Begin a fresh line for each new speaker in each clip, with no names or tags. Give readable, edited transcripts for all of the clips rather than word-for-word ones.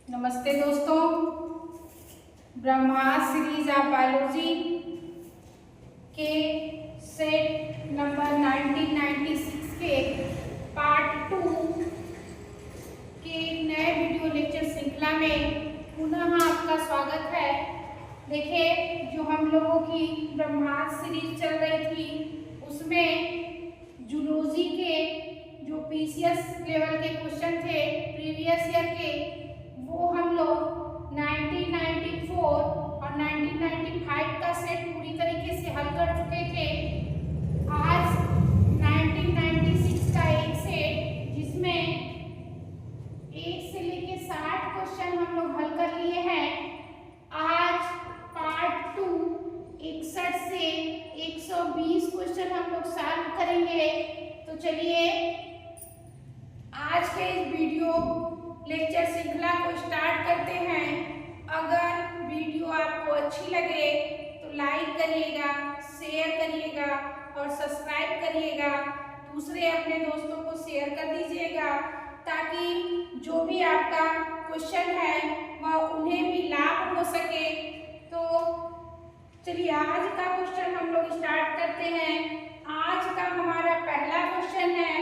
नमस्ते दोस्तों, ब्रह्मास्त्र series of biology के सेट नंबर 1996 के पार्ट 2 के नए वीडियो लेक्चर श्रृंखला में पुनः आपका स्वागत है। देखिए, जो हम लोगों की ब्रह्मास्त्र सीरीज चल रही थी उसमें जूलॉजी के जो पीसीएस लेवल के क्वेश्चन थे प्रीवियस ईयर के, वो हम लोग 1994 और 1995 का सेट पूरी तरीके से हल कर चुके थे। आज 1996 का एक सेट जिसमें 1 से लेके 60 क्वेश्चन हम लोग हल कर लिए हैं। आज पार्ट 2 61 से 120 क्वेश्चन हम लोग सॉल्व करेंगे। तो चलिए आज के इस वीडियो लेक्चर श्रृंखला को स्टार्ट करते हैं। अगर वीडियो आपको अच्छी लगे तो लाइक करिएगा, शेयर करिएगा और सब्सक्राइब करिएगा। दूसरे अपने दोस्तों को शेयर कर दीजिएगा ताकि जो भी आपका क्वेश्चन है वह उन्हें भी लाभ हो सके। तो चलिए आज का क्वेश्चन हम लोग स्टार्ट करते हैं। आज का हमारा पहला क्वेश्चन है,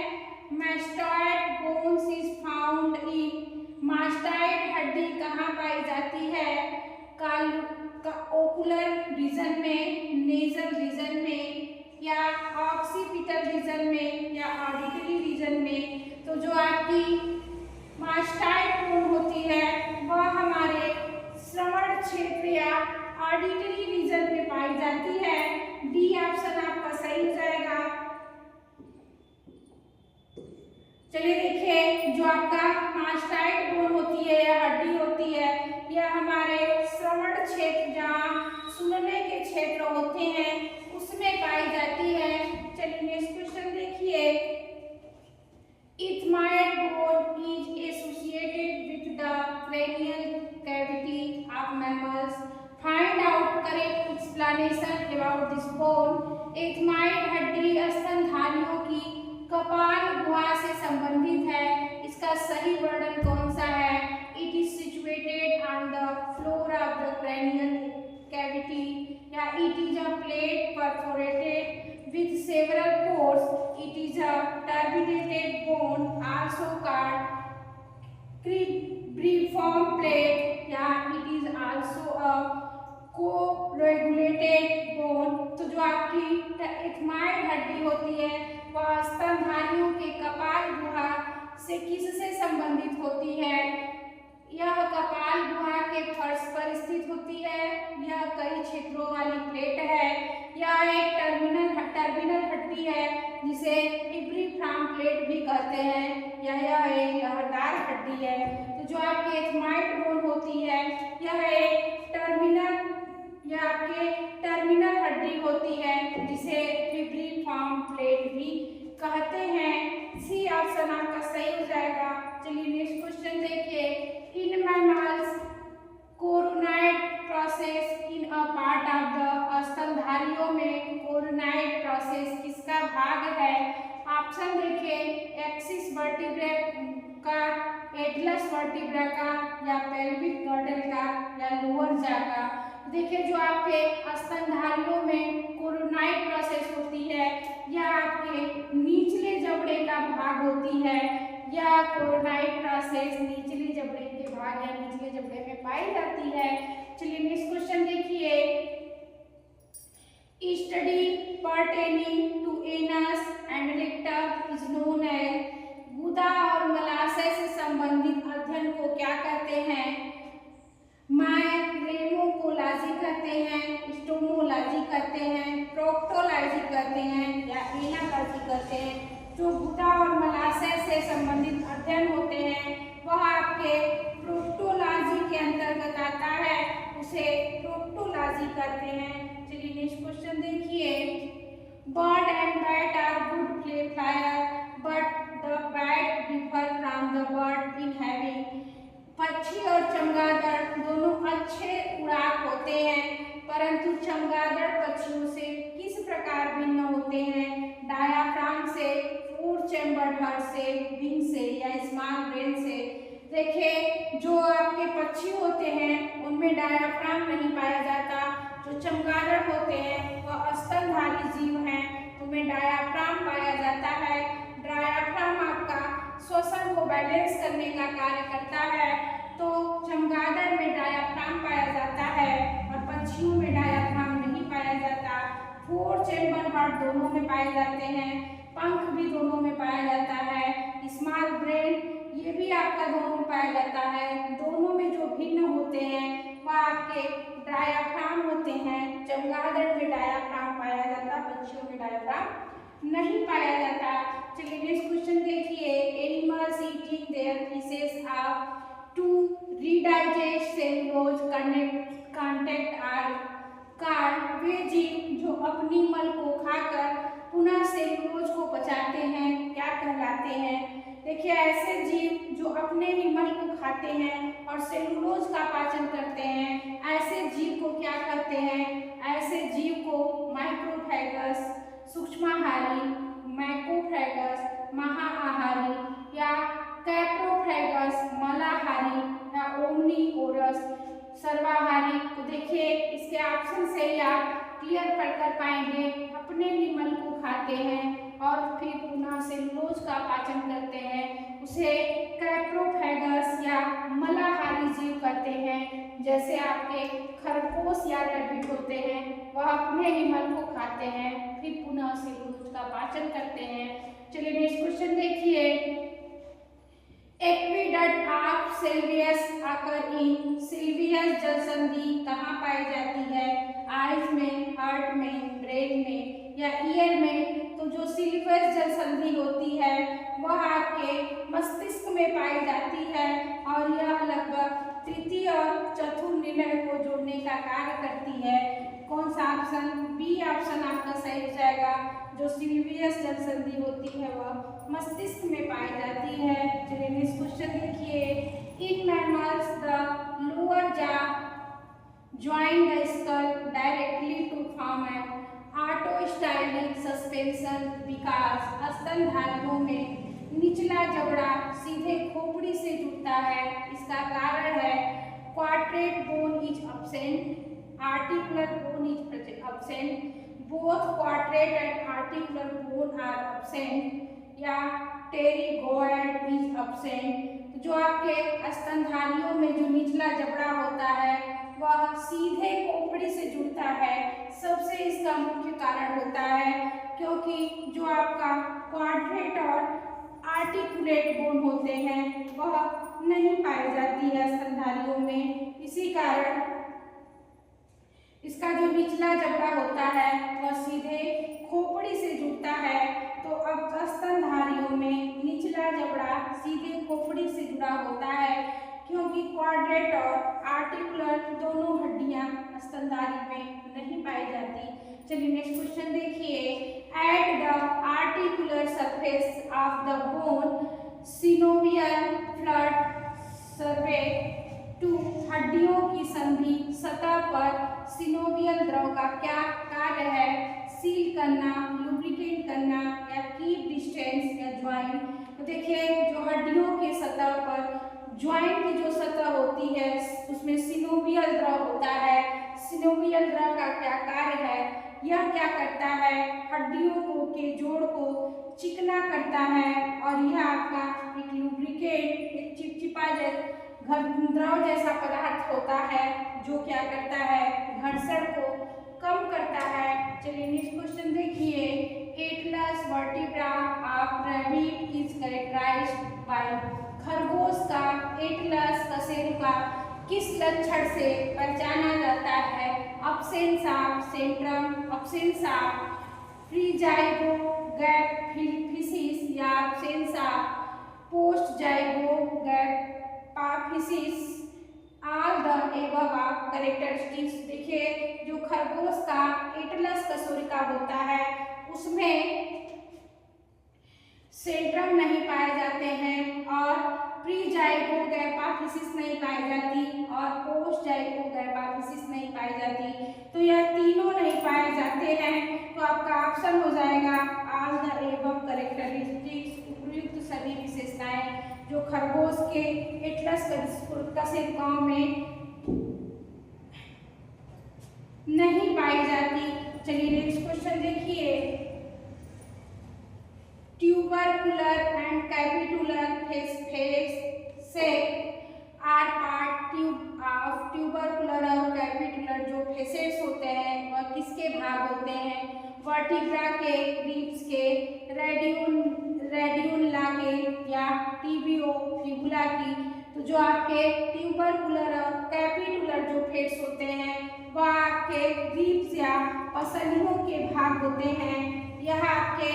मास्टॉइड बोन्स इज फाउंड इन। मास्टॉइड हड्डी कहाँ पाई जाती है? ओकुलर रीजन में, नेजल रीजन में, या ऑक्सीपिटल रीजन में, या ऑडिटरी रीजन में। तो जो आपकी मास्टॉइड बोन होती है वह हमारे श्रवण क्षेत्र या ऑडिटरी रीजन में पाई जाती है। डी ऑप्शन आपका सही हो जाएगा। चलिए देखिए, जो आपका मास्टॉइड बोन होती है या हड्डी होती है, यह हमारे श्रवण क्षेत्र जहाँ सुनने के क्षेत्र होते हैं उसमें पाई जाती है। चलिए नेक्स्ट क्वेश्चन देखिए, ethmoid bone is associated with the cranial cavity of mammals. Find out correct explanation about this bone. Ethmoid हड्डी स्तनधारियों की कपाल गुहा से संबंधित है। इसका सही वर्णन कौन सा है? It is situated on the floor of the cranial cavity, या it is a plate perforated with several pores. It is a turbinated bone also called cribriform plate, या it is also a coregulated bone. तो जो आपकी इथमाइड हड्डी होती है वह स्तनधारियों के कपाल गुहा से किससे संबंधित होती है? यह कपाल गुहा के फर्श पर स्थित होती है। यह कई क्षेत्रों वाली प्लेट है। यह एक टर्मिनल हड्डी है जिसे क्रीब्रिफॉर्म प्लेट भी कहते हैं। यह एक लहरदार हड्डी है। तो जो आपकी इथमाइड बोन होती है यह एक टर्मिनल हड्डी होती है जिसे क्रीब्रिफॉर्म प्लेट भी कहते हैं। सी ऑप्शन आपका सही हो जाएगा। चलिए नेक्स्ट क्वेश्चन देखिए, in mammals coronoid process in a part of the. स्तनधारियों में कोरोनाइड प्रोसेस किसका भाग है? ऑप्शन देखिए, एक्सिस वर्टिब्रा का, एटलस वर्टिब्रा का, या पेल्विक गर्डल का, या लोअर जा का। देखिए, जो आपके स्तनधारियों में कोरोनाइड प्रोसेस होती है यह आपके निचले जबड़े का भाग होती है। यह कोरोनाइड प्रोसेस निचले जबड़े के भाग या निचले जबड़े में पाई जाती है। चलिए नेक्स्ट क्वेश्चन देखिए, study pertaining to anus and rectum is known as. गुदा और मलाशय से संबंधित अध्ययन को क्या कहते हैं? माइक्रोमोकोलॉजी कहते हैं, स्टोमोलॉजी कहते हैं, प्रोक्टोलॉजी कहते हैं, या एनालॉजी कहते हैं। जो गुदा और मलाशय से संबंधित अध्ययन होते हैं वह आपके प्रोक्टोलॉजी के अंतर्गत आता है, उसे प्रोक्टोलॉजी कहते हैं। चलिए नेक्स्ट क्वेश्चन देखिए, bird and bat are good flyer but the bat differ from the bird in having. पक्षी और चमगादड़ दोनों अच्छे उड़ाक होते हैं, परंतु चमगादड़ पक्षियों से किस प्रकार भिन्न होते हैं? डायाफ्राम से, 4 चैम्बर्ड हार्ट से, विंग से, या स्मॉल ब्रेन से। देखिए, जो आपके होते हैं उनमें डायाफ्राम नहीं पाया जाता। जो चमगादड़ होते हैं वह स्तनधारी जीव हैं, उनमें डायाफ्राम पाया जाता है। डायाफ्राम आपका श्वसन को बैलेंस करने का कार्य करता है, तो चमगादड़ में डायाफ्राम पाया जाता है और पक्षियों में डायाफ्राम नहीं पाया जाता। 4 चैम्बर हार्ट दोनों में पाए जाते हैं, पंख भी दोनों में पाया जाता है। स्मॉल ब्रेन ये भी आपका दोनों में पाया जाता है। दोनों में जो भिन्न होते हैं वह आपके डायाफ्राम होते हैं। चमगादड़ में डायाफ्राम पाया जाता, पक्षियों में डायाफ्राम नहीं पाया जाता। चलिए नेक्स्ट क्वेश्चन देखिए। Animals eating their faeces are to redigest cellulose content are called. वे जीव जो अपनी मल को खाकर पुनः सेलुलोज को पचाते हैं क्या कहलाते हैं? देखिए ऐसे जीव जो अपने ही मल को खाते हैं और सेलुलोज का पाचन करते हैं, ऐसे जीव को क्या कहते हैं? ऐसे जीव को माइक्रोफैगस, सूक्ष्माहारी, मैक्रोफैगस, महाआहारी या कैप्रोफैगस, मलाहारी या ओमनीवोरस, सर्वाहारी। तो देखिए इसके ऑप्शन से ही आप क्लियर कर पाएंगे। अपने ही मल को खाते हैं और फिर पुनः सेलुलोज का पाचन करते हैं, उसे कैप्रोफैगस या मलाहारी जीव कहते हैं। जैसे आपके खरगोश या रैबिट होते हैं, वह अपने ही मल को खाते हैं फिर पुनः सेलुलोज का पाचन करते हैं। चलिए नेक्स्ट क्वेश्चन देखिए। Aqueduct of Sylvius occur in. Sylvius जलसंधि कहाँ पाई जाती है? आइज में, हार्ट में, ब्रेन में या ईयर में? तो जो सिल्वियस जलसंधि होती है वह आपके मस्तिष्क में पाई जाती है और यह लगभग तृतीय और चतुर्थ निलय को जोड़ने का कार्य करती है। कौन सा ऑप्शन? बी ऑप्शन आपका सही हो जाएगा। जो सिल्वियस जलसंधि होती है वह मस्तिष्क में पाई जाती है। चलिए नेक्स्ट क्वेश्चन देखिए। In mammals the lower jaw join the skull directly to form an autostylic suspension because. स्तनधारियों में निचला जबड़ा सीधे खोपड़ी से जुड़ता है, इसका कारण है quadrate bone is absent, articular bone is absent, both quadrate and articular bone are absent या pterygoid is absent। जो आपके स्तनधारियों में जो निचला जबड़ा होता है वह सीधे खोपड़ी से जुड़ता है। सबसे इसका मुख्य कारण होता है क्योंकि जो आपका क्वाड्रेट और आर्टिकुलेट बोन होते हैं वह नहीं पाई जाती है स्तनधारियों में। इसी कारण इसका जो निचला जबड़ा होता है वह सीधे खोपड़ी से जुड़ता है। तो अब स्तनधारियों में निचला जबड़ा सीधे खोपड़ी से जुड़ा होता है क्योंकि क्वाड्रेट और आर्टिकुलर दोनों हड्डियां स्तनधारी में नहीं पाई जाती। चलिए नेक्स्ट क्वेश्चन देखिए। At the articular surface of the bone synovial fluid serves to. हड्डियों की संधि सतह पर सिनोवियल द्रव का क्या कार्य है? सील करना, लुब्रिकेट करना या कीप डिस्टेंस या ज्वाइन। तो देखिए जो हड्डियों के सतह पर ज्वाइन की जो सतह होती है उसमें सिनोवियल द्रव होता है। सिनोवियल द्रव का क्या कार्य है? यह क्या करता है? हड्डियों को के जोड़ को चिकना करता है और यह आपका एक लुब्रिकेट, एक चिपचिपा द्रव जैसा पदार्थ होता है जो क्या करता है? घर्षण को कम करता है। चलिए नेक्स्ट क्वेश्चन देखिए। Atlas vertebra of rabbit is characterised by. खरगोश का एटलस कशेरुका किस लक्षण से पहचाना जाता है? Absence of centrum, absence of prezygapophysis या absence of postzygapophysis. All the above of characteristics. देखिए जो खरगोश का एटलस कशेरुका होता है उसमें सेंट्रम नहीं पाए जाते हैं और प्रीजाइगो गैपाफिसिस नहीं पाई जाती और पोस्ट जाइगो गैपाफिसिस नहीं पाई जाती। तो यह तीनों नहीं पाए जाते हैं तो आपका ऑप्शन हो जाएगा ऑल द एबव कैरेक्टरिस्टिक्स। उपयुक्त सभी विशेषताएं जो खरगोश के एटलस कशेरुकाओं में नहीं पाई जाती। चलिए नेक्स्ट क्वेश्चन देखिए, tubercular and capitular facet are part of tubercular और कैपिटुलर जो फेसेट्स होते हैं वह किसके भाग होते हैं? वर्टिब्रा के, रिब्स के, रेडियोला के या टिबियो फिबुला की। तो जो आपके ट्यूबरकुलर और कैपिटुलर जो फेट्स होते हैं वह आपके रिब्स या पसलियों के भाग होते हैं। यह आपके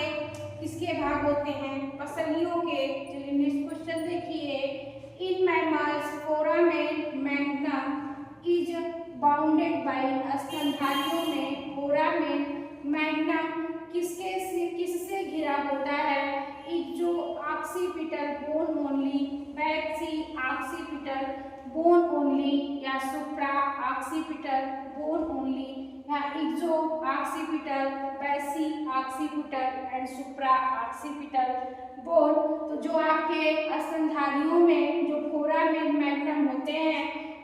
किसके भाग होते हैं? पसलियों के। चलिए नेक्स्ट क्वेश्चन देखिए, in mammals foramen magnum is bounded by, स्तनधारियों में फोरामेन मैग्नम किससे घिरा होता है? Exoccipital bone only, basioccipital bone only या सुप्रा ऑक्सीपिटल बोन ओनली या exoccipital, basioccipital and supraoccipital bone. तो जो आपके स्तनधारियों में जो फोरामेन मैग्नम होते हैं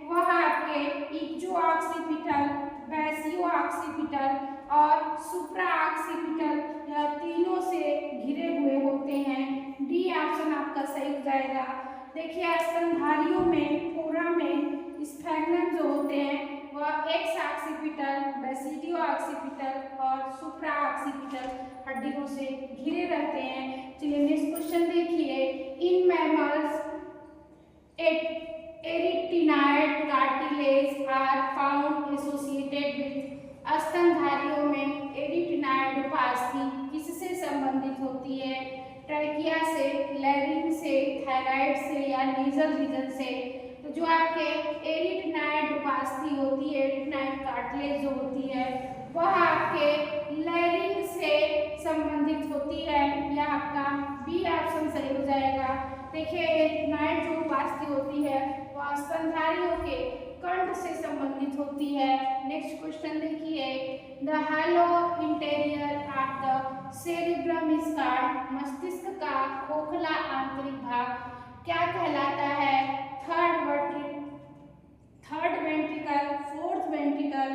वह आपके इक्जो ऑक्सीपिटल, बैसियो ऑक्सीपिटल और सुप्रा ऑक्सीपिटल यह तीनों से घिरे हुए होते हैं। डी ऑप्शन आपका सही हो जाएगा। देखिए स्तनधारियों में फोरामेन स्फेग्नम जो होते हैं वह एक्स ऑक्सीपिटल, बेसिडियो ऑक्सीपिटल और सुप्रा ऑक्सीपिटल हड्डियों से घिरे रहते हैं। चलिए नेक्स्ट क्वेश्चन देखिए, in mammals arytenoid cartilage are found associated with, स्तनधारियों में एरिक्टिनाइड उपास्थि किससे संबंधित होती है? ट्रैकिया से, लैरिंक्स से, थायराइड से या नेजल रीजन से। तो जो आपके एरिक्टिनाइड उपास्थि होती है, एरिक्टिनाइड कार्टिलेज जो होती है वह आपके लैरिंक्स से संबंधित होती है। यह आपका बी ऑप्शन सही हो जाएगा। देखिए एरिक्टिनाइड जो उपास्थि होती है वह स्तनधारियों के कंठ से संबंधित होती है। नेक्स्ट क्वेश्चन देखिए, the hello interior of the cerebrum is called, मस्तिष्क का खोखला आंतरिक भाग क्या कहलाता है? Third ventricle, fourth ventricle,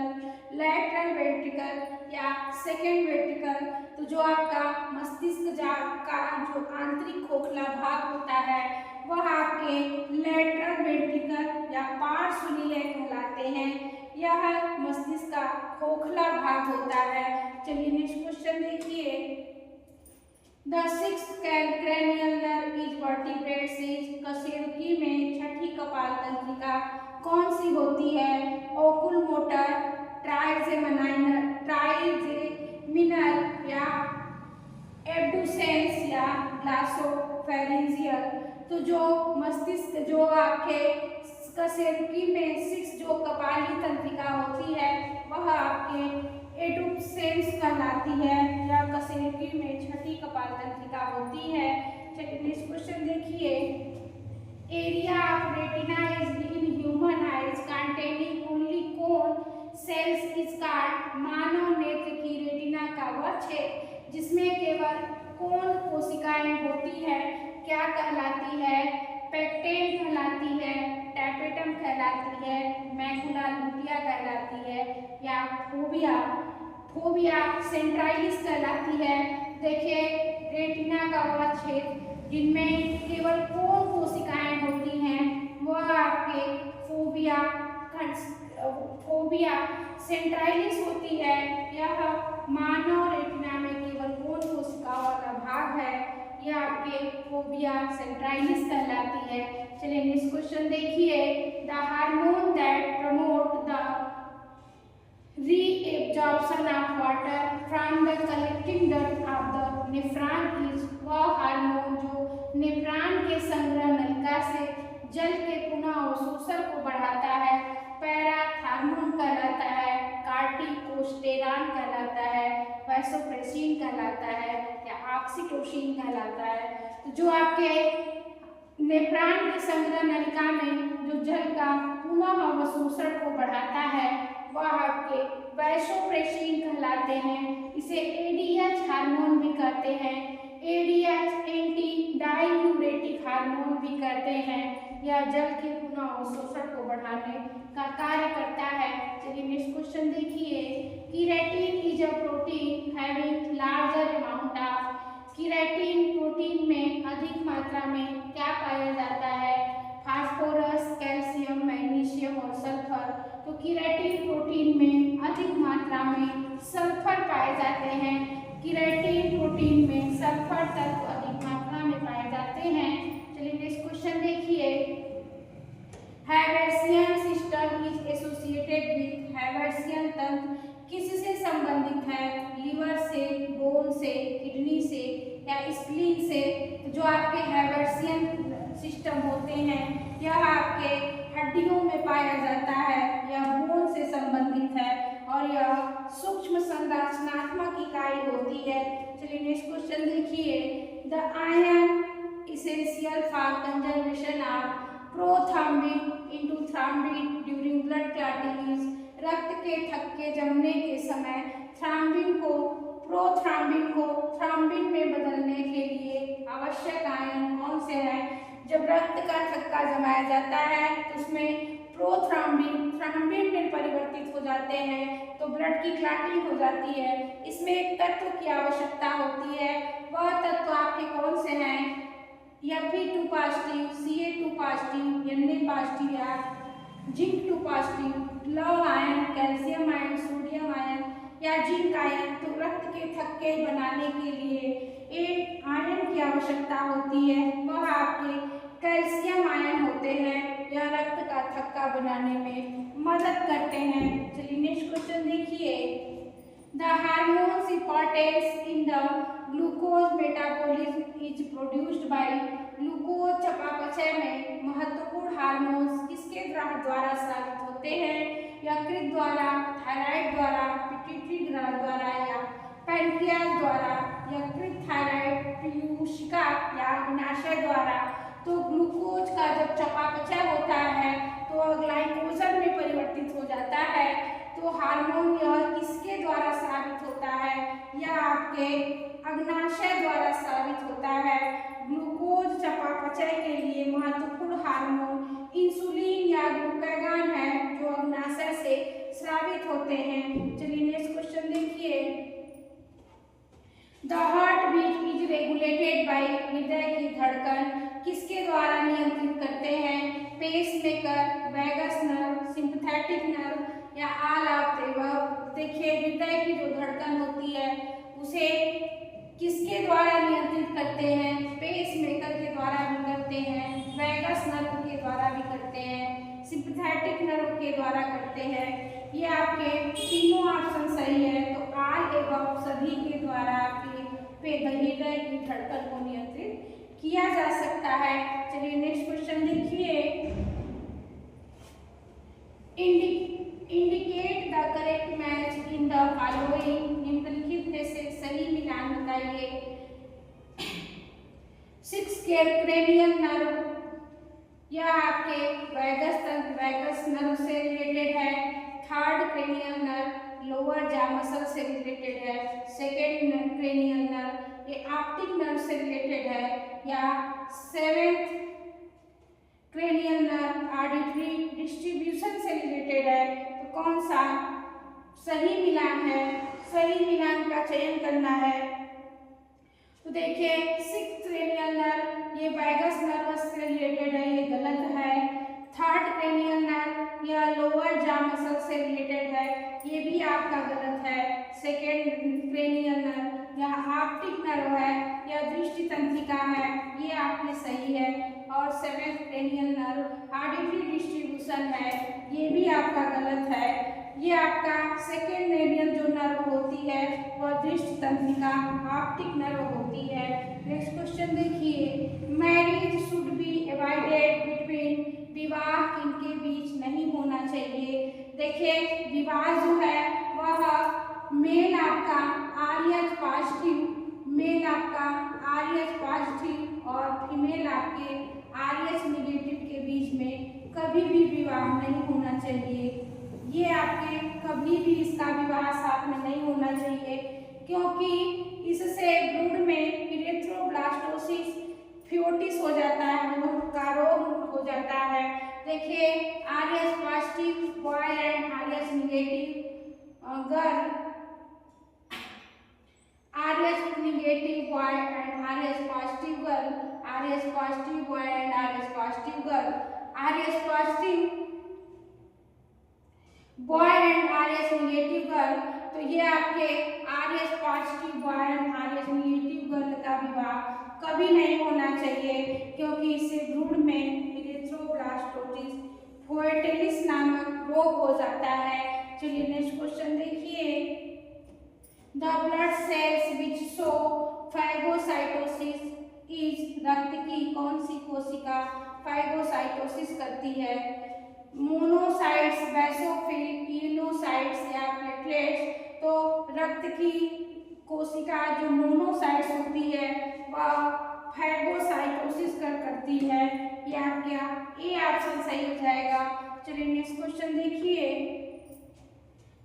lateral ventricle या सेकेंड वेंट्रिकल। तो जो आपका मस्तिष्क का जो आंतरिक खोखला भाग होता है वह आपके लैटरल वेंट्रिकल या पार्श्वनीय कहलाते हैं। यह मस्तिष्क का खोखला भाग होता है। चलिए नेक्स्ट क्वेश्चन देखिए, the sixth cranial nerve is vertebrates is, कशेरुकी में छठी कपाल तंत्रिका कौन सी होती है? ओकुलोमोटर, ट्राइजेमिनल या एब्डुसेंस या ग्लॉसोफेरेंजियल। तो जो मस्तिष्क जो आपके कशेरुकी में सिक्स जो कपाली तंत्रिका होती है वह आपके एडुसेंस कहलाती है या कशेरुकी में छठी कपाल तंत्रिका होती है। चलिए नेक्स्ट क्वेश्चन देखिए, area of retina is in human eyes containing only cone cells is called, मानव नेत्र की रेटिना का वह क्षेत्र जिसमें केवल कोन कोशिकाएं होती है क्या कहलाती है? पेक्टेन कहलाती है, टैपेटम कहलाती है, मैकुला लुटिया कहलाती है या फोबिया सेंट्रालिस कहलाती है। देखिए रेटिना का वह क्षेत्र जिनमें केवल कोन कोशिकाएं होती हैं वह आपके फोबिया सेंट्रालिस होती है। यह मानव रेटिना में केवल कोन कोशिकाओं वाला भाग है, यह आपके फोबिया सेंट्रालिस कहलाती है। चलिए नेक्स्ट क्वेश्चन देखिए, the hormone that promote the reabsorption of water from the collecting duct of the nephron is, वह हार्मोन जो नेफ्रॉन के संग्रह नलिका से जल के पुनः अवशोषण को बढ़ाता है पैराथार्मोन कहलाता है, कार्टिकोस्टेरॉन कहलाता है, वैसोप्रेसिन कहलाता है या ऑक्सीटोसिन कहलाता है। तो जो आपके नेफ्रॉन के संग्रह नलिका में जो जल का पुनः अवशोषण को बढ़ाता है वह आपके वैसोप्रेसिन कहलाते हैं। इसे एडीएच हार्मोन भी कहते हैं, एडीएच एंटी डाययूरेटिक हार्मोन भी कहते हैं। यह जल के पुनः अवशोषण को बढ़ाने का कार्य करता है। चलिए नेक्स्ट क्वेश्चन देखिए। Keratin is a protein having larger amount of. Keratin protein में अधिक मात्रा में क्या पाया जाता है? फास्फोरस, कैल्शियम, मैग्नीशियम और सल्फर। तो केराटिन प्रोटीन में अधिक मात्रा में सल्फर पाए जाते हैं। केराटिन प्रोटीन में सल्फर तत्व अधिक मात्रा में पाए जाते हैं। चलिए नेक्स्ट क्वेश्चन देखिए। Haversian system is associated with. Haversian तंत्र किससे संबंधित है? लीवर से, बोन से, किडनी से या स्प्लीन से। जो आपके हैवर्सियन सिस्टम होते हैं यह आपके हड्डियों में पाया जाता है, यह बोन से संबंधित है और यह सूक्ष्म संरचनात्मक इकाई होती है। चलिए नेक्स्ट क्वेश्चन देखिए। The iron essential for conservation of prothrombin into thrombin during blood clotting is. रक्त के थक्के जमने के समय थ्रोम्बिन को प्रोथ्रोम्बिन को थ्रोम्बिन में बदलने के लिए आवश्यक आयन कौन से हैं? जब रक्त का थक्का जमाया जाता है तो उसमें प्रोथ्रोम्बिन थ्रोम्बिन में परिवर्तित हो जाते हैं तो ब्लड की क्लॉटिंग हो जाती है। इसमें एक तत्व की आवश्यकता होती है, वह तत्व आपके कौन से हैं? Fe2 positive, Ca2 positive, Na positive या जिंक 2 पॉजिटिव, लौह ion, calcium ion, sodium ion या जिंक आयन। तो रक्त के थक्के बनाने के लिए एक आयन की आवश्यकता होती है, वह आपके कैल्शियम आयन होते हैं। यह रक्त का थक्का बनाने में मदद करते हैं। चलिए नेक्स्ट क्वेश्चन देखिए। The hormones importance in the glucose metabolism is produced by. Glucose चयापचय में महत्वपूर्ण हार्मोन्स किसके द्वारा स्रावित होते हैं? यकृत द्वारा, थायराइड द्वारा, पिट्यूटरी द्वारा या पैंक्रियाज द्वारा। यकृत, थायराइड, पीयूषिका या अग्नाशय द्वारा। तो ग्लूकोज का जब चयापचय होता है तो वह ग्लाइकोजन में परिवर्तित हो जाता है। तो हार्मोन यह किसके द्वारा स्रावित होता है? यह आपके अग्नाशय द्वारा स्रावित होता है। ग्लूकोज चयापचय के लिए महत्वपूर्ण हार्मोन इंसुलिन या ग्लूकागॉन है जो अग्नाशय से स्रावित होते हैं। चलिए नेक्स्ट क्वेश्चन देखिए। The heart beat is regulated by. हृदय की धड़कन किसके द्वारा नियंत्रित करते हैं? Pacemaker, vagus nerve, sympathetic nerve या ऑल ऑफ द अबव। देखिए हृदय की जो धड़कन होती है उसे किसके द्वारा नियंत्रित करते हैं? पेसमेकर के द्वारा भी करते हैं, वैगस नर्व के द्वारा भी करते हैं, सिंपैथेटिक नर्व के द्वारा करते हैं। ये आपके तीनों ऑप्शन सही है। तो ऑल एबव सभी के द्वारा आपके हृदय की धड़कन को नियंत्रित किया जा सकता है। चलिए नेक्स्ट क्वेश्चन देखिए। Indicate the correct match in the following. निम्नलिखित में से सही मिलान बताइए। 6 क्रेनियल नर्व, यह आपके वैगस नर्व से रिलेटेड है। 3rd cranial nerve lower jaw muscle से रिलेटेड है। 2nd क्रेनियल नर्व ये ऑप्टिक नर्व से रिलेटेड है। या 7th cranial nerve auditory distribution से रिलेटेड है। तो कौन सा सही मिलान है? सही मिलान का चयन करना है। तो देखिए 6th क्रेनियल नर्व ये वैगस नर्व से रिलेटेड है, ये गलत है। 3rd क्रेनियल नर्व यह लोअर जॉ मसल से रिलेटेड है, ये भी आपका गलत है। 2nd क्रेनियल नर्व यह ऑप्टिक नर्व है, यह दृष्टि तंत्रिका है, ये आपके सही है। और 7th cranial nerve auditory distribution है, ये भी आपका गलत है। ये आपका 2nd क्रेनियल जो नर्व होती है वह दृष्टि तंत्रिका ऑप्टिक नर्व होती है। नेक्स्ट क्वेश्चन देखिए। Marriage should be avoided between. विवाह किनके बीच नहीं होना चाहिए? देखिए विवाह जो है वह मेल आपका RH पॉजिटिव, मेल आपका RH पॉजिटिव और फीमेल आपके RH नेगेटिव के बीच में कभी भी विवाह नहीं होना चाहिए। ये आपके कभी भी इसका विवाह साथ में नहीं होना चाहिए, क्योंकि इससे भ्रूण में इरेथ्रोब्लास्टोसिस फ्यूटिस हो जाता है, मुंह का रोग हो जाता है। देखिए RS positive boy and RS negative girl, RS negative boy and RS positive girl, RS positive boy and RS positive girl, RS positive boy and RS negative girl। तो ये आपके RS positive boy and RS negative girl का विवाह कभी नहीं होना चाहिए, क्योंकि इससे भ्रूण में इरेथ्रोब्लास्टोसिस फोएटिलिस नामक रोग हो जाता है। चलिए नेक्स्ट क्वेश्चन देखिए। The blood cells which show phagocytosis is, रक्त की कौन सी कोशिका फाइगोसाइटोसिस करती है? मोनोसाइट्स, बेसोफिल, यूनोसाइट्स या प्लेटलेट्स। तो रक्त की कोशिका जो मोनोसाइट्स होती है वह फैगोसाइटोसिस करती है। ये आपका ए ऑप्शन सही हो जाएगा। चलिए नेक्स्ट क्वेश्चन देखिए।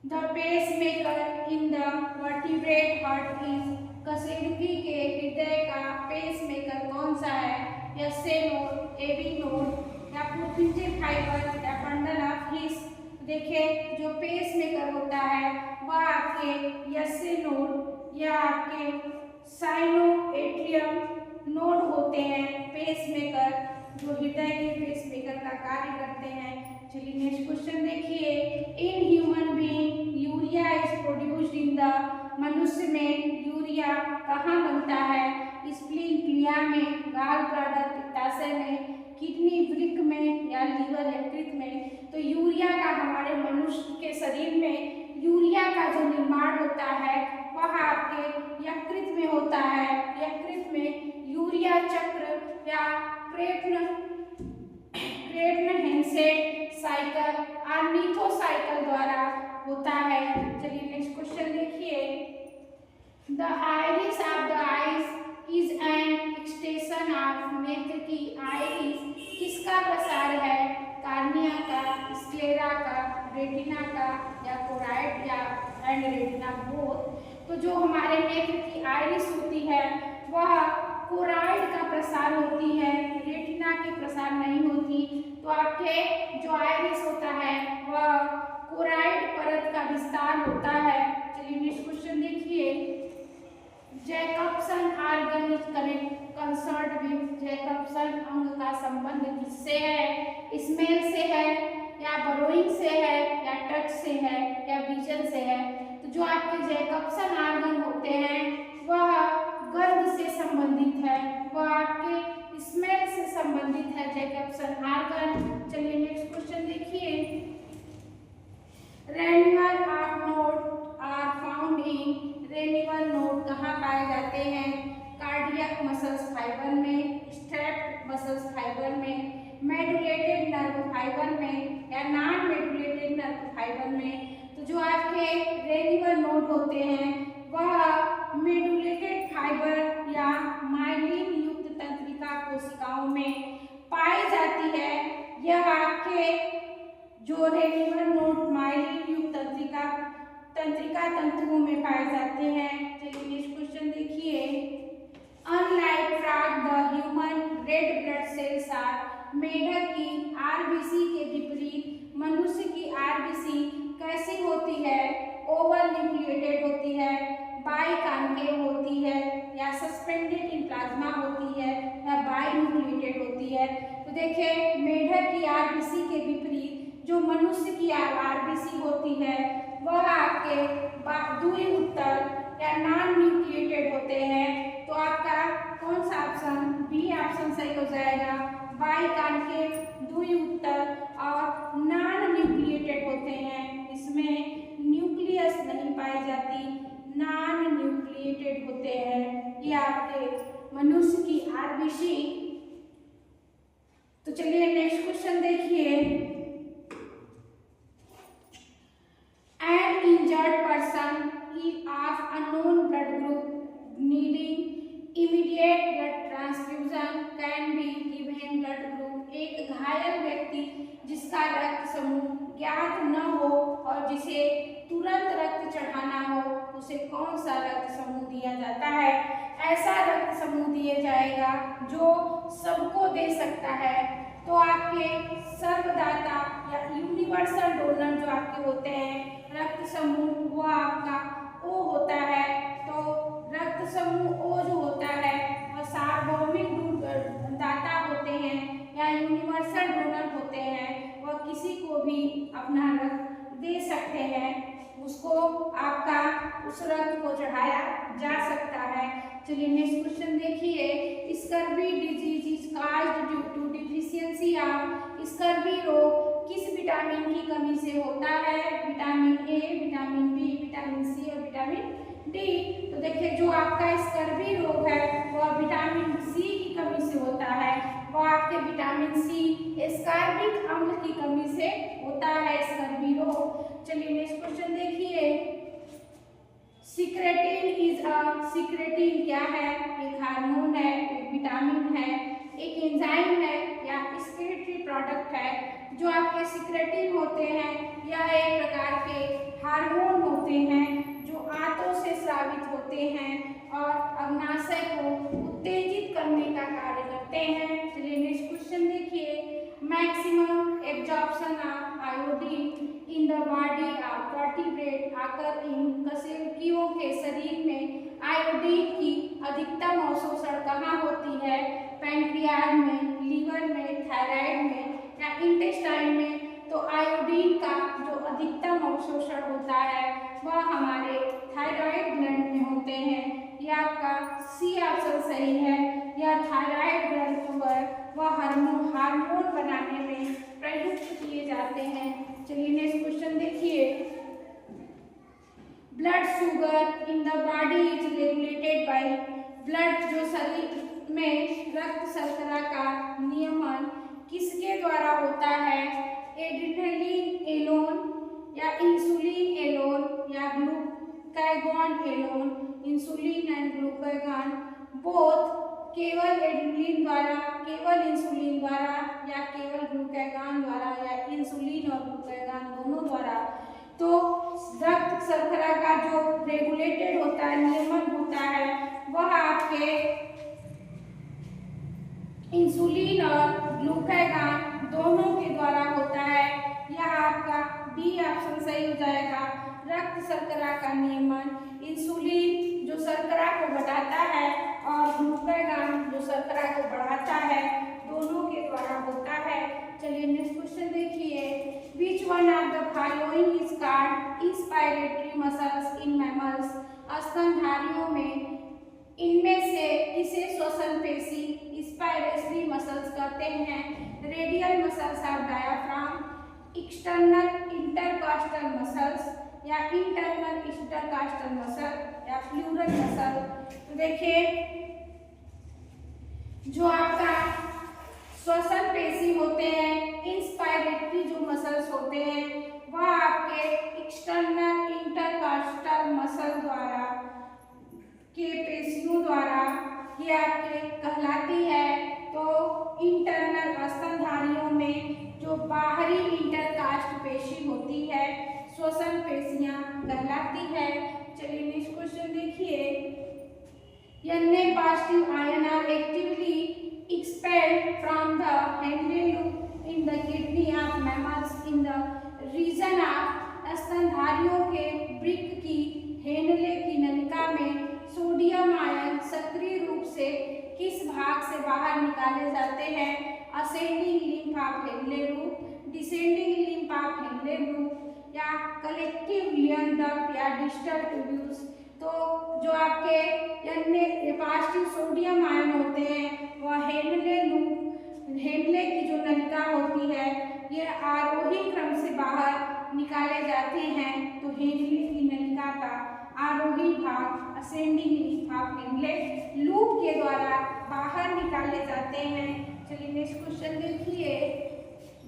The pacemaker in the vertebrate heart is, कशेरुकी के हृदय का पेसमेकर कौन सा है? एसए नोड, एबी नोड या पुरकिंजे फाइबर या बंडल ऑफ हिस। देखिए जो पेसमेकर होता है वह आपके एसए नोड या आपके साइनोएट्रियम नोड होते हैं। पेसमेकर जो हृदय के पेसमेकर का कार्य करते हैं। चलिए नेक्स्ट क्वेश्चन देखिए। In human being urea is produced in the, मनुष्य में यूरिया कहाँ बनता है? स्प्लीन क्लिया में, गाल ब्लैडर पित्ताशय में, किडनी वृक्क में या लीवर यकृत में। तो यूरिया का हमारे मनुष्य के शरीर में यूरिया का जो निर्माण होता है वह आपके यकृत में होता है। यकृत में यूरिया चक्र या क्रेब्न हेंसेट साइकिल और नीथो साइकिल द्वारा होता है। चलिए नेक्स्ट क्वेश्चन देखिए। The iris of the eyes is an extension of, नेत्र की आइरिस किसका प्रसार है? कार्निया का, स्क्लेरा का, रेटिना का या कोराइड या एंड रेटिना बोथ। तो जो हमारे नेत्र की आइरिस होती है वह कोराइड का प्रसार होती है, रेटिना के प्रसार नहीं होती। तो आपके जो आइरिस होता है वह कोराइड परत का विस्तार होता है। चलिए नेक्स्ट क्वेश्चन देखिए। Jacobson organ is concerned with, Jacobson अंग का संबंध किससे है? स्मेल से है या बरोइंग से है या टच से है या विजन से है? तो जो आपके जैकबसन ऑर्गन होते हैं वह गंध से संबंधित है, वह आपके स्मेल से संबंधित है जैकबसन ऑर्गन। चलिए नेक्स्ट क्वेश्चन देखिए। Ranvier of node are found in, Ranvier node कहाँ पाए जाते हैं? कार्डियक मसल्स फाइबर में, स्ट्रेप्ट मसल्स फाइबर में, मेडुलेटेड नर्व फाइबर में या नॉन मेडुलेटेड नर्व फाइबर में। तो जो आपके रेनिवल नोड होते हैं वह मेडुलेटेड फाइबर या माइलिन युक्त तंत्रिका कोशिकाओं में पाई जाती है। यह आपके जो रेनिवल नोड माइलिन युक्त तंत्रिका तंतुओं में पाए जाते हैं। चलिए नेक्स्ट क्वेश्चन देखिए। Unlike frog the human red blood cells are, मेढक की आरबीसी के विपरीत मनुष्य की आरबीसी कैसी होती है? ओवल न्यूक्लिएटेड होती है, बाइकॉन्केव होती है या सस्पेंडेड इन प्लाज्मा होती है या बाइन्यूक्लिएटेड होती है। तो देखिए मेढक की आरबीसी के विपरीत जो मनुष्य की आरबीसी होती है वह आपके दुई उत्तर या नॉन न्यूक्लिएटेड होते हैं। तो आपका कौन सा ऑप्शन? बी ऑप्शन सही हो जाएगा। बाइकॉन्केव, दुई उत्तर और नॉन न्यूक्लिएटेड होते हैं। इसमें न्यूक्लियस नहीं पाई जाती, नॉन न्यूक्लिएटेड होते हैं ये आपके मनुष्य की आरबीसी। तो चलिए नेक्स्ट क्वेश्चन देखिए। An injured person of unknown blood group needing immediate blood transfusion can be given blood group, एक घायल व्यक्ति जिसका रक्त समूह ज्ञात न हो और जिसे तुरंत रक्त चढ़ाना हो उसे कौन सा रक्त समूह दिया जाता है? ऐसा रक्त समूह दिया जाएगा जो सबको दे सकता है। तो आपके सर्वदाता या यूनिवर्सल डोनर जो आपके होते हैं रक्त समूह, वो आपका ओ होता है। तो रक्त समूह ओ जो होता है वह सार्वभौमिक दाता होते हैं या यूनिवर्सल डोनर होते हैं। वह किसी को भी अपना रक्त दे सकते हैं, उसको आपका उस रक्त को चढ़ाया जा सकता है। चलिए नेक्स्ट क्वेश्चन देखिए। Scurvy disease is caused due to deficiency of, scurvy रोग किस विटामिन की कमी से होता है? Vitamin A, vitamin B, vitamin C और विटामिन डी। तो देखिए जो आपका स्कर्वी रोग है वह विटामिन सी की कमी से होता है। वह आपके विटामिन सी एस्कॉर्बिक अम्ल की कमी से होता है स्कर्वी रोग। चलिए नेक्स्ट क्वेश्चन देखिए। सिक्रेटिन इज अ, सिक्रेटिन क्या है? एक हार्मोन है, एक विटामिन है, एक एंजाइम है या एक्सक्रीटरी प्रोडक्ट है। जो आपके सिक्रेटिन होते हैं यह एक प्रकार के हार्मोन होते हैं जो आंतों से स्रावित होते हैं और अग्नाशय को उत्तेजित करने का कार्य करते हैं। चलिए नेक्स्ट क्वेश्चन देखिए। Maximum absorption of iodine in the body of vertebrate आकर इन कशेरुकियों के शरीर में आयोडीन की अधिकतम अवशोषण कहाँ होती है? पैंक्रियाज में, लीवर में, थायराइड में या इंटेस्टाइन में। तो आयोडीन का जो अधिकतम अवशोषण होता है वह हमारे थायराइड ग्लैंड में होते हैं। यह आपका सी ऑप्शन सही है। यह थायराइड ग्लैंड पर वह हार्मोन बनाने में प्रयुक्त किए जाते हैं। चलिए नेक्स्ट क्वेश्चन देखिए। Blood sugar in the body is regulated bye, blood जो शरीर में रक्त शर्करा का नियमन किसके द्वारा होता है? एड्रेनलिन एलोन या इंसुलिन एलोन या glucagon alone. Insulin and glucagon both, केवल एड्रेनलिन द्वारा, केवल इंसुलिन द्वारा या केवल ग्लूकागॉन द्वारा या इंसुलिन और ग्लूकागॉन दोनों द्वारा। तो रक्त शर्करा का जो रेगुलेटेड होता है, नियमन होता है, वह आपके इंसुलिन और ग्लूकागॉन दोनों के द्वारा होता है। यह आपका डी ऑप्शन सही हो जाएगा। रक्त शर्करा का नियमन इंसुलिन जो शर्करा को घटाता है और ग्लूकागॉन जो शर्करा को बढ़ाता है, दोनों के द्वारा होता है। चलिए नेक्स्ट क्वेश्चन देखिए। Which one of the following is called inspiratory muscles in mammals, स्तनधारियों में इनमें से किसे श्वसन पेशी इंस्पायरेटरी मसल्स कहते हैं? Radial muscles of diaphragm, external intercostal muscles या इंटरनल इंटरकॉस्टल मसल या फ्लूरल मसल। तो देखिए जो आपका श्वसन पेशी होते हैं, इंस्पायरेटरी जो मसल्स होते हैं, वह आपके एक्सटर्नल इंटरकॉस्टल मसल द्वारा के पेशियों द्वारा ये आपके कहलाती है। तो इंटरनल स्तनधारियों में जो बाहरी इंटरकास्ट पेशी होती है, श्वसन पेशियां कहलाती है। चलिए नेक्स्ट क्वेश्चन देखिए। Na positive ion are actively expelled from the Henle loop in the kidney of mammals in the region of, स्तनधारियों के वृक्क की हेनले की नलिका में सोडियम आयन सक्रिय रूप से किस भाग से बाहर निकाले जाते हैं? Ascending limb of Henle root, descending limb of Henle root या कलेक्टिव लियन डक्ट या डिस्टल ट्यूब्यूल्स। तो जो आपके पॉजिटिव सोडियम आयन होते हैं वह हेनले लूप, हेनले की जो नलिका होती है, ये आरोही क्रम से बाहर निकाले जाते हैं। तो हेनले की नलिका का आरोही भाग ascending limb of Henle loop के द्वारा बाहर निकाले जाते हैं। चलिए नेक्स्ट क्वेश्चन देखिए।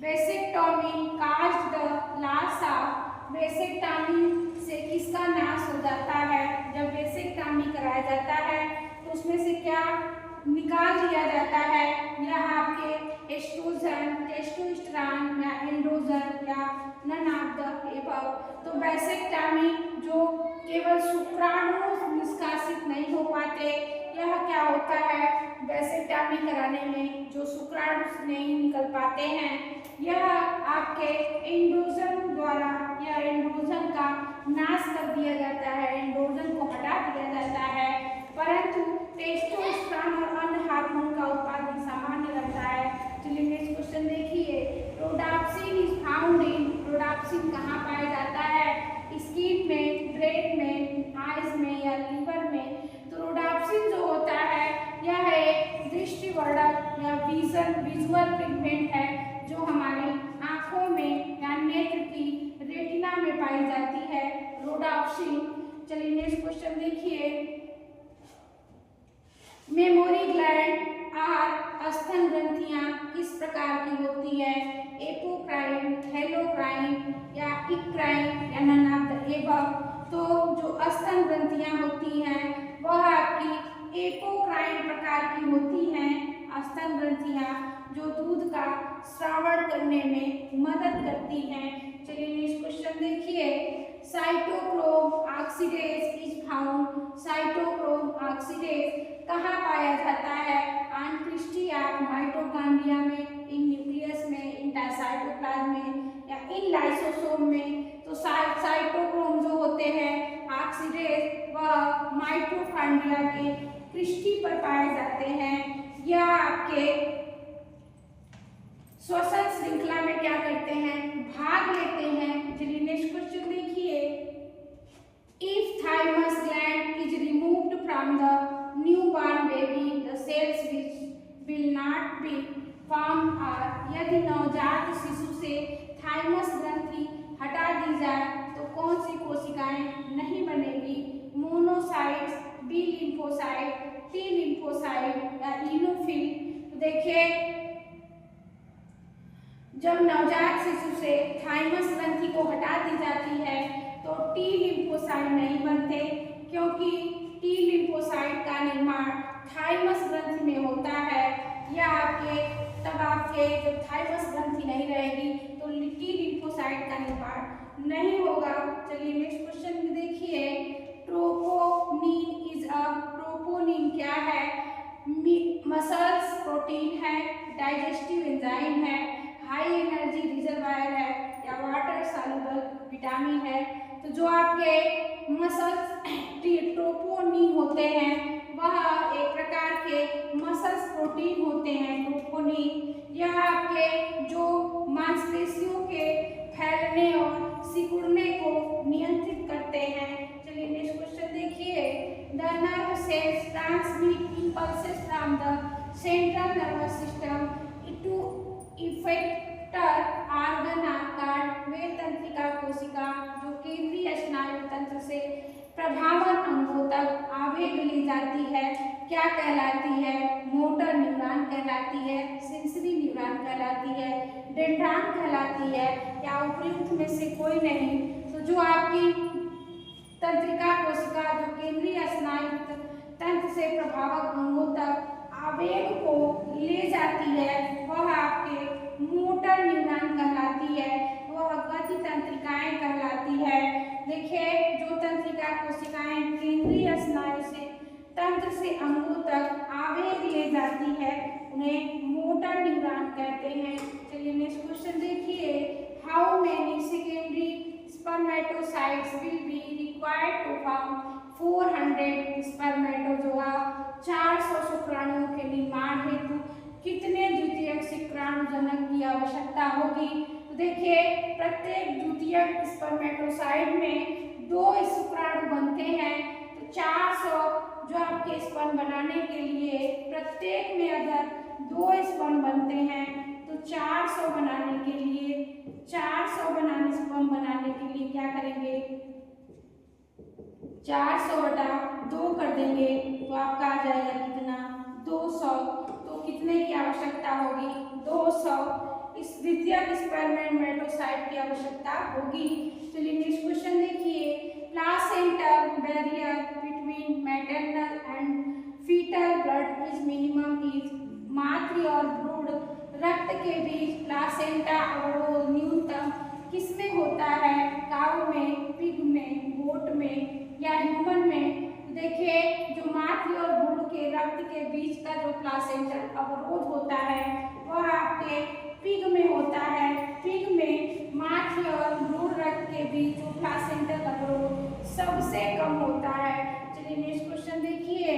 Vasectomy caused the loss of, vasectomy से किसका नाश हो जाता है? जब वेसेक्टोमी कराया जाता है तो उसमें से क्या निकाल दिया जाता है? यह आपके एस्ट्रोजन, टेस्टोस्टेरोन या एंड्रोजन इंड्यूजन या नन ऑफ द एबव। तो वैसेक्टॉमी जो केवल शुक्राणु निष्कासित नहीं हो पाते, यह क्या होता है, वैसेक्टॉमी कराने में जो शुक्राणु नहीं निकल पाते हैं, यह आपके इंड्यूजन द्वारा या इंड्यूजन का नाश कर दिया जाता है, इंड्यूजन को हटा दिया जाता है, परंतु टेस्टोस्टेरोन और अन्य हार्मोन का उत्पादन सामान्य रहता है। चलिए नेक्स्ट क्वेश्चन देखिए, रोडाप्सिन इज फाउंड इन, रोडाप्सिन कहाँ पाया जाता है, स्किन में, ब्रेन में, आइज में या लीवर में। तो रोडाप्सिन जो होता है यह एक दृष्टिवर्धक या विजुअल पिगमेंट है जो हमारी आंखों में या नेत्र की रेटिना में पाई जाती है, रोडाप्सिन। चलिए नेक्स्ट क्वेश्चन देखिए, मेमोरी ग्लैंड और स्तन ग्रंथियां किस प्रकार की होती है, एपोक्राइन, हेलोक्राइन या इक्राइन या नन ऑफ द एबव। तो जो स्तन ग्रंथियां होती हैं वह आपकी एपोक्राइन प्रकार की होती हैं, स्तन ग्रंथियां जो दूध का श्रावण करने में मदद करती हैं। चलिए नेक्स्ट क्वेश्चन देखिए, cytochrome oxidase is found, cytochrome oxidase कहाँ पाया जाता है, ऑन क्रिस्टी ऑफ माइटोकॉन्ड्रिया में, इन न्यूक्लियस में, इन साइटोप्लाज्म में या इन लाइसोसोम में। तो साइटोक्रोम जो होते हैं ऑक्सीडेज वह माइटोकॉन्ड्रिया के क्रिस्टी पर पाए जाते हैं। यह आपके श्वसन श्रृंखला में क्या करते हैं, भाग लेते हैं। चलिए नेक्स्ट क्वेश्चन देखिए, if thymus gland is removed from the newborn baby the cells which will not be form, और यदि नवजात शिशु से थाइमस ग्रंथि हटा दी जाए तो कौन सी कोशिकाएं नहीं बनेगी, monocytes, B lymphocyte, T lymphocyte या इनोफिल। तो देखिए जब नवजात शिशु से थाइमस ग्रंथि को हटा दी जाती है तो टी लिम्फोसाइट नहीं बनते, क्योंकि टी लिम्फोसाइट का निर्माण थाइमस ग्रंथि में होता है। या तब आपके जब थाइमस ग्रंथि नहीं रहेगी तो टी लिम्फोसाइट का निर्माण नहीं होगा। चलिए नेक्स्ट क्वेश्चन देखिए, ट्रोपोनिन इज अ, ट्रोपोनिन क्या है, मसल्स प्रोटीन है, डाइजेस्टिव एंजाइम है, हाई एनर्जी रिजर्वायर है या वाटर सॉल्युबल विटामिन है। तो जो आपके मसल्स ट्रोपोनिन होते हैं वह एक प्रकार के मसल्स प्रोटीन होते हैं, ट्रोपोनिन। यह आपके जो मांसपेशियों के फैलने और सिकुड़ने को नियंत्रित करते हैं। चलिए नेक्स्ट क्वेश्चन देखिए, the nerve cells transmit impulses from the central nervous system to effector organ आकार। वे तंत्रिका कोशिका जो केंद्रीय स्नायु तंत्र से प्रभावन अंगों तक आवेग ले जाती है, क्या कहलाती है, मोटर न्यूरॉन कहलाती है, सेंसरी न्यूरॉन कहलाती है, डेंड्रॉन कहलाती है या उपयुक्त में से कोई नहीं। तो जो आपकी तंत्रिका कोशिका जो केंद्रीय स्नायु तंत्र से प्रभावक अंगों तक आवेग को ले जाती है वह आपके मोटर न्यूरॉन कहलाती है, वह गति तंत्रिकाएं कहलाती है। देखिए जो तंत्रिका कोशिकाएं केंद्रीय स्नायु से तंत्र से अंगों तक आवेग ले जाती है उन्हें मोटर न्यूरॉन कहते हैं। चलिए नेक्स्ट क्वेश्चन देखिए, how many secondary spermatocytes will be required to form 400 spermatozoa. 400 शुक्राणुओं के निर्माण हेतु कितने द्वितीयक शुक्राणु जनक की आवश्यकता होगी। तो देखिए प्रत्येक द्वितीयक स्पर्मेटोसाइट में 2 शुक्राणु बनते हैं। तो 400 जो आपके स्पर्म बनाने के लिए प्रत्येक में अगर 2 स्पर्म बनते हैं तो 400 बनाने के लिए 400 स्पर्म बनाने के लिए क्या करेंगे, 400 बटा 2 कर देंगे तो आपका आ जाएगा कितना, 200। तो कितने की आवश्यकता होगी, 200 इस द्वितीयक स्पर्मेटोसाइट की आवश्यकता होगी। चलिए नेक्स्ट क्वेश्चन देखिए, placental barrier between maternal and foetal blood is minimum is. मातृ और भ्रूण रक्त के बीच प्लासेंटा अवरोध न्यूनतम प्लासेंटल अवरोध होता है वह आपके पिग में होता है। पिग में मातृ और भ्रूण रक्त के बीच जो प्लासेंटल अवरोध सबसे कम होता है। चलिए नेक्स्ट क्वेश्चन देखिए।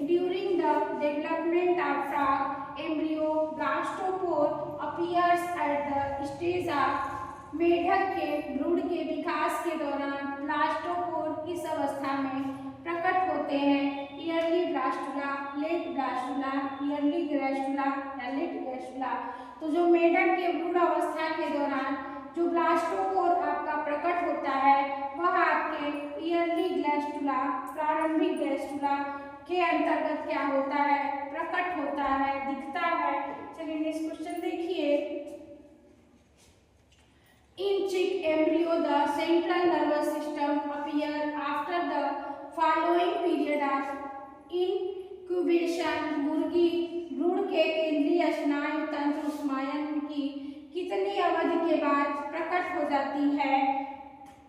During the development of frog embryo blastopore appears at the stage of मेढक के भ्रूण के विकास के दौरान ब्लास्टोपोर इस अवस्था में प्रकट होते हैं। Early blastula, late blastula, early gastrula या लेट ग्रेस्टुला। तो जो मेढक के भ्रूण अवस्था के दौरान जो ब्लास्टोपोर आपका प्रकट होता है वह आपके ईयरली ग्रेस्टुला, प्रारंभिक ग्रेस्टुला के अंतर्गत क्या होता है, प्रकट होता है, दिखता है। चलिए नेक्स्ट क्वेश्चन देखिए। In chick embryo, the central nervous system appear after the following period of incubation। मुर्गी भ्रूण के केंद्रीय स्नायु तंत्र ऊष्मायन की कितनी अवधि के बाद प्रकट हो जाती है?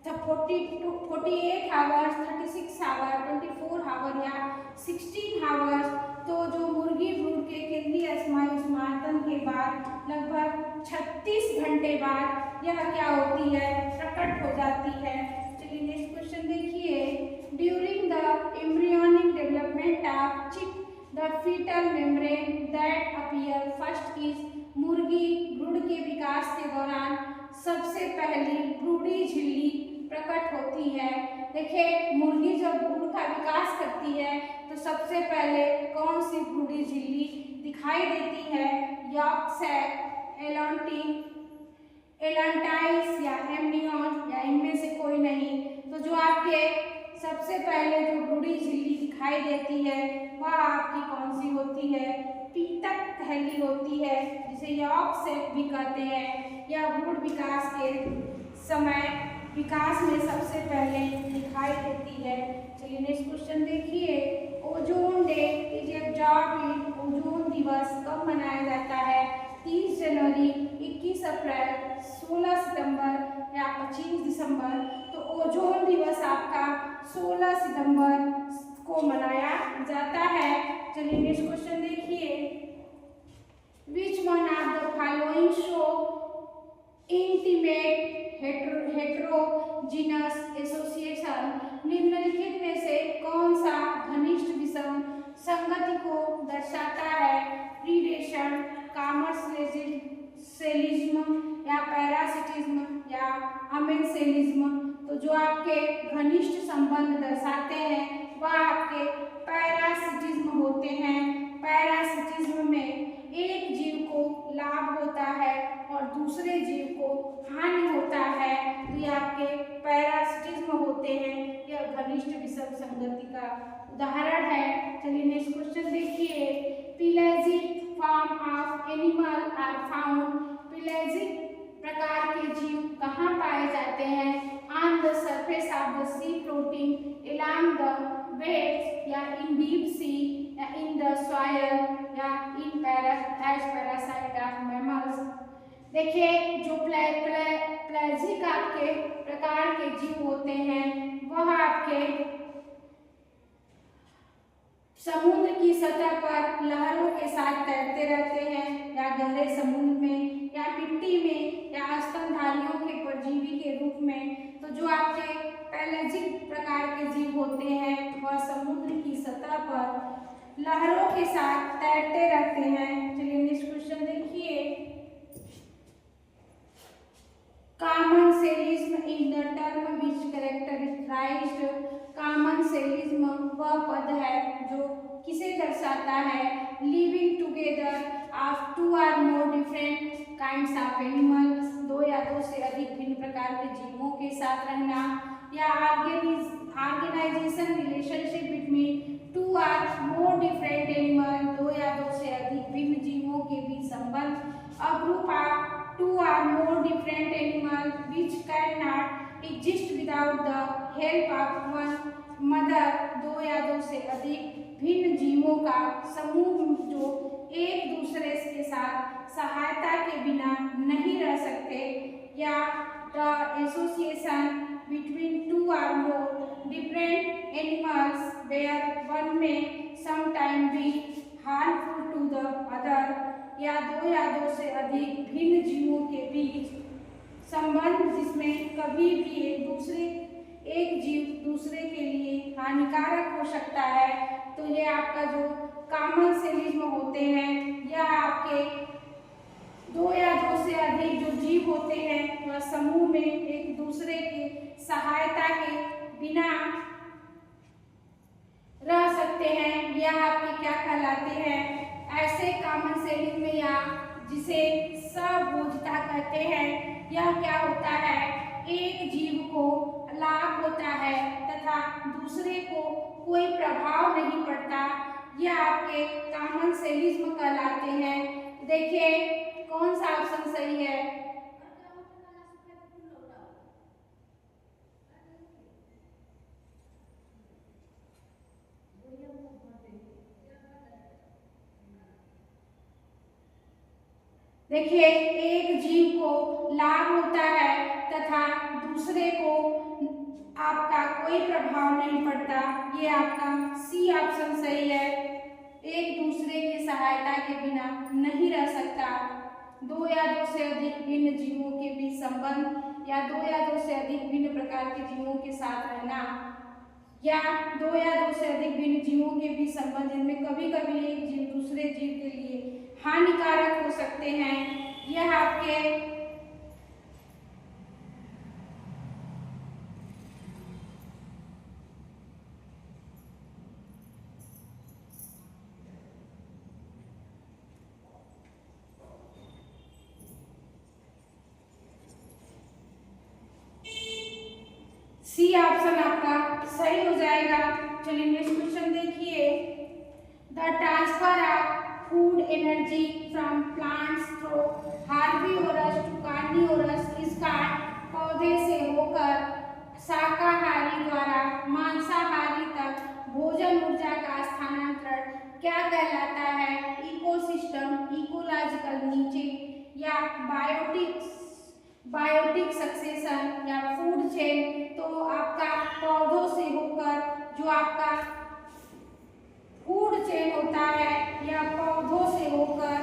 48 आवर्स, 36 आवर, 24 आवर या 16 आवर्स। तो जो मुर्गी भ्रूण के केंद्रीय स्नायु ऊष्मायन के बाद लगभग 36 घंटे बाद यह क्या होती है, प्रकट हो जाती है। चलिए नेक्स्ट क्वेश्चन देखिए। During the embryonic development of chick the foetal membrane that appear first is. मुर्गी भ्रूण के विकास के दौरान सबसे पहली भ्रूणी झिल्ली प्रकट होती है। देखिए मुर्गी जब भ्रूण का विकास करती है तो सबसे पहले कौन सी भ्रूणी झिल्ली दिखाई देती है? यॉर्क सैक, एलांटाइस या एमनियन या इनमें से कोई नहीं। तो जो आपके सबसे पहले जो भ्रूणी झिल्ली दिखाई देती है वह आपकी कौन सी होती है? पीतक थैली होती है, जिसे यॉर्क सैक भी कहते हैं। यह भ्रूण विकास के समय विकास में सबसे पहले दिखाई देती है। चलिए नेक्स्ट क्वेश्चन देखिए। Ozone day is observed. Ozone दिवस कब मनाया जाता है? 30 जनवरी, 21 अप्रैल, 16 सितंबर या 25 दिसंबर। तो ओजोन दिवस आपका 16 सितंबर को मनाया जाता है। चलिए नेक्स्ट क्वेश्चन देखिए। Which one of the following show intimate heterogeneous association. निम्नलिखित में से कौन सा घनिष्ठ विषम संगति को दर्शाता है? प्रीडेशन, कमर्शियलिज्म या पैरासिटिज्म या अमेंसेलिज्म। तो जो आपके घनिष्ठ संबंध दर्शाते हैं वह आपके पैरासिटिज्म होते हैं। पैरासिटिज्म में एक जीव को लाभ होता है और दूसरे जीव को हानि होता है, तो ये आपके पैरासिटिज्म होते हैं। यह घनिष्ठ विषम संगति का उदाहरण है। चलिए नेक्स्ट क्वेश्चन देखिए। Pelagic form of animal are found. Pelagic प्रकार के जीव कहाँ पाए जाते हैं? On the surface of the sea floating along the waves या इन डीप सी या इन द सॉयल या इन पैरासाइट ऑफ मैमल्स। देखिए जो प्लेजिक आपके प्रकार के जीव होते हैं वह आपके समुद्र की सतह पर लहरों के साथ तैरते रहते हैं या गहरे समुद्र में या मिट्टी में या स्तनधारियों के परजीवी के रूप में। तो जो आपके पेलेजिक प्रकार के जीव होते हैं वह समुद्र की सतह पर लहरों के साथ तैरते रहते हैं। चलिए नेक्स्ट क्वेश्चन देखिए। Commensalism is the term which characterized. Commensalism वह पद है जो किसे दर्शाता है? Living together of two or more different kinds of animals. दो या दो से अधिक भिन्न प्रकार के जीवों के साथ रहना या organisation relationship between two or more different animal. दो या दो से अधिक भिन्न जीवों के बीच संबंध। A group of two or more different animals which cannot exist without the help of one mother। दो या दो से अधिक भिन्न जीवों का समूह जो एक दूसरे के साथ सहायता के बिना नहीं रह सकते। या the association between two or more different animals where one may sometime be harmful to the other, या दो से अधिक भिन्न जीवों के बीच संबंध जिसमें कभी भी एक जीव दूसरे के लिए हानिकारक हो सकता है। तो ये आपका जो कामेंसेलिज्म होते हैं, यह आपके दो या दो से अधिक जो जीव होते हैं वह समूह में एक दूसरे की सहायता के बिना रह सकते हैं। यह आपके क्या कहलाते हैं? ऐसे कामेंसेलिज्म या जिसे सहभोज्यता कहते हैं। यह क्या होता है? एक जीव को लाभ होता है तथा दूसरे को कोई प्रभाव नहीं पड़ता। यह आपके कामेंसेलिज्म कहलाते हैं। देखिए कौन सा ऑप्शन सही है? देखिए एक जीव को लाभ होता है तथा दूसरे को आपका कोई प्रभाव नहीं पड़ता। ये आपका सी ऑप्शन सही है। एक दूसरे की सहायता के बिना नहीं रह सकता। दो या दो से अधिक भिन्न जीवों के बीच संबंध या दो या दो से अधिक भिन्न प्रकार के जीवों के साथ रहना, या दो या दो से अधिक भिन्न जीवों के बीच संबंध जिनमें कभी कभी एक जीव दूसरे जीव के लिए हानिकारक हो सकते हैं। यह आपके सी ऑप्शन आपका सही हो जाएगा। चलिए नेक्स्ट क्वेश्चन देखिए। The transfer of food energy from plants through herbivorous to carnivorous इसका पौधे से होकर शाकाहारी द्वारा मांसाहारी तक भोजन ऊर्जा का स्थानांतरण क्या कहलाता है? इकोसिस्टम, इकोलॉजिकल नीचे, या बायोटिक सक्सेशन, या फूड चेन। तो आपका पौधों से होकर जो आपका फूड चेन होता है या पौधों से होकर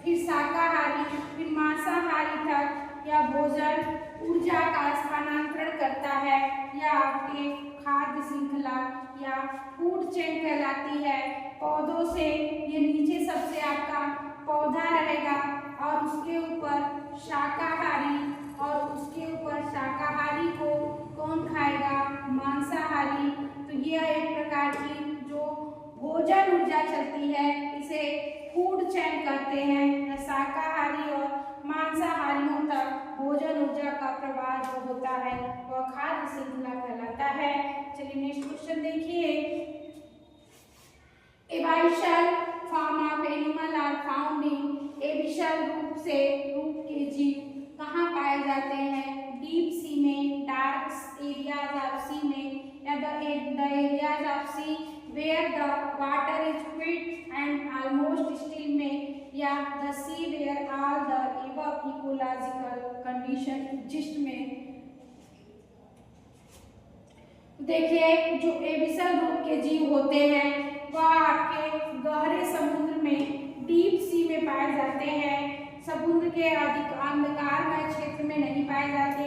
फिर शाकाहारी फिर मांसाहारी तक या भोजन ऊर्जा का स्थानांतरण करता है। यह आपके खाद्य श्रृंखला या फूड चेन कहलाती है। पौधों से ये नीचे सबसे आपका पौधा रहेगा और उसके ऊपर शाकाहारी, और उसके ऊपर शाकाहारी को कौन खाएगा? मांसाहारी। तो यह एक प्रकार की जो भोजन ऊर्जा चलती है इसे फूड चेन कहते हैं। शाकाहारी और मांसाहारियों तक भोजन ऊर्जा का प्रवाह जो होता है वह खाद्य श्रृंखला कहलाता है। चलिए नेक्स्ट क्वेश्चन देखिए। Abyssal form of animal are found in abyssal रूप के जीव कहाँ पाए जाते हैं? डीप सी में, डार्क एरियाज ऑफ सी में, या the areas of sea where the water is quiet and almost still में, या the sea where all the above ecological condition exist में। देखिए जो एबिशल रूप के जीव होते हैं वह आपके गहरे समुद्र में, डीप सी में पाए जाते हैं। समुद्र के अधिक अंधकारमय क्षेत्र में नहीं पाए जाते,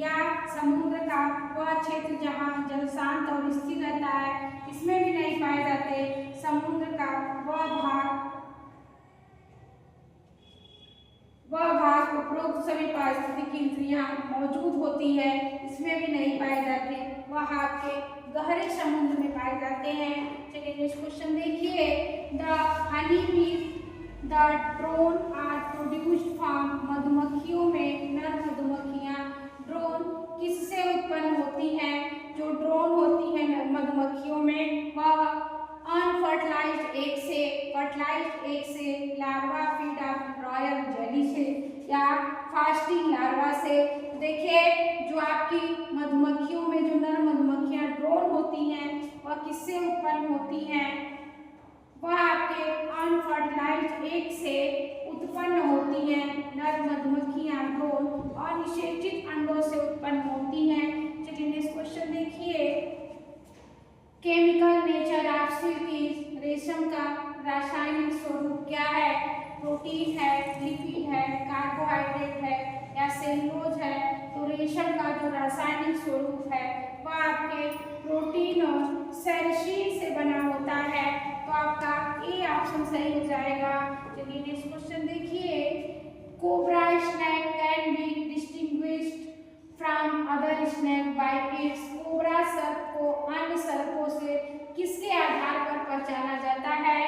या समुद्र का वह क्षेत्र जहाँ जल शांत और स्थिर रहता है इसमें भी नहीं पाए जाते। समुद्र का वह भाग उपरोक्त सभी पारिस्थितिक इंद्रियां मौजूद होती है इसमें भी नहीं पाए जाते। वह आपके गहरे समुद्र में पाए जाते हैं। चलिए नेक्स्ट क्वेश्चन देखिए। The honey bees the drone are produced from, मधुमक्खियों में नर मधुमक्खियां ड्रोन किससे उत्पन्न होती हैं? जो ड्रोन होती है नर मधुमक्खियों में वह अनफर्टिलाइज्ड एग से, फर्टिलाइज्ड एग से, larva feed of royal jelly से, या फास्टिंग लार्वा से। देखिए जो आपकी मधुमक्खियों में जो नर मधुमक्खियां ड्रोन होती हैं वह किससे उत्पन्न होती हैं? वह आपके अनफर्टिलाइज्ड एग से उत्पन्न होती हैं। नर मधुमक्खियां ड्रोन अनिषेचित अंडों से उत्पन्न होती हैं। चलिए नेक्स्ट क्वेश्चन देखिए। Chemical nature of silk is, रेशम का रासायनिक स्वरूप क्या है? प्रोटीन है, लिपिड है, कार्बोहाइड्रेट है या सेलुलोज है। तो रेशम का जो रासायनिक स्वरूप है वह आपके प्रोटीन और सेल्यूलोज से बना होता है। तो आपका ए ऑप्शन सही हो जाएगा। चलिए नेक्स्ट क्वेश्चन देखिए। Cobra snake can be distinguished from other snake bye it's. Cobra सर्प को अन्य सर्पों से किसके आधार पर पहचाना जाता है?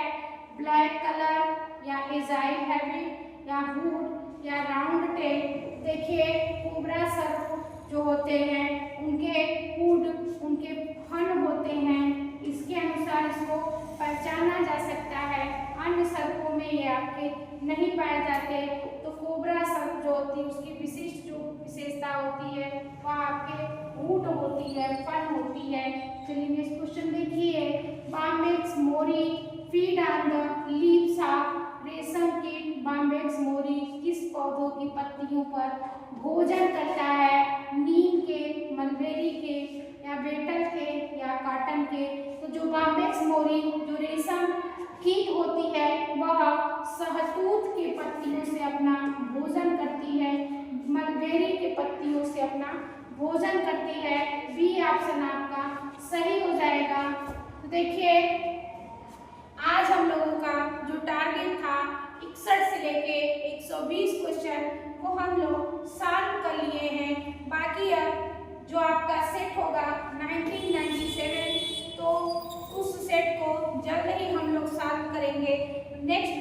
ब्लैक कलर या एजाइल हैबिट या हुड या राउंड टेल। देखिए कोबरा सर्प जो होते हैं उनके हुड, उनके फन होते हैं, इसके अनुसार इसको पहचाना जा सकता है। अन्य सर्पों में ये आपके नहीं पाए जाते। तो कोबरा सर्प जो होती है उसकी विशिष्ट जो विशेषता होती है वह आपके हुड होती है, फन होती है। चलिए नेक्स्ट क्वेश्चन देखिए। Bombyx mori feed on the leaves of रेशम कीट। बाम्बेक्स मोरी किस पौधों की पत्तियों पर भोजन करता है? नीम के, मलबेरी के या बेटल के या कॉटन के। तो जो बाम्बेक्स मोरी जो रेशम कीट होती है वह सहतूत के पत्तियों से अपना भोजन करती है, मलबेरी के पत्तियों से अपना भोजन करती है। बी ऑप्शन आपका सही हो जाएगा। तो देखिए आज हम लोगों का जो टारगेट था 61 से लेके 120 क्वेश्चन वो हम लोग सॉल्व कर लिए हैं। बाकी अब जो आपका सेट होगा 1997 तो उस सेट को जल्द ही हम लोग सॉल्व करेंगे। नेक्स्ट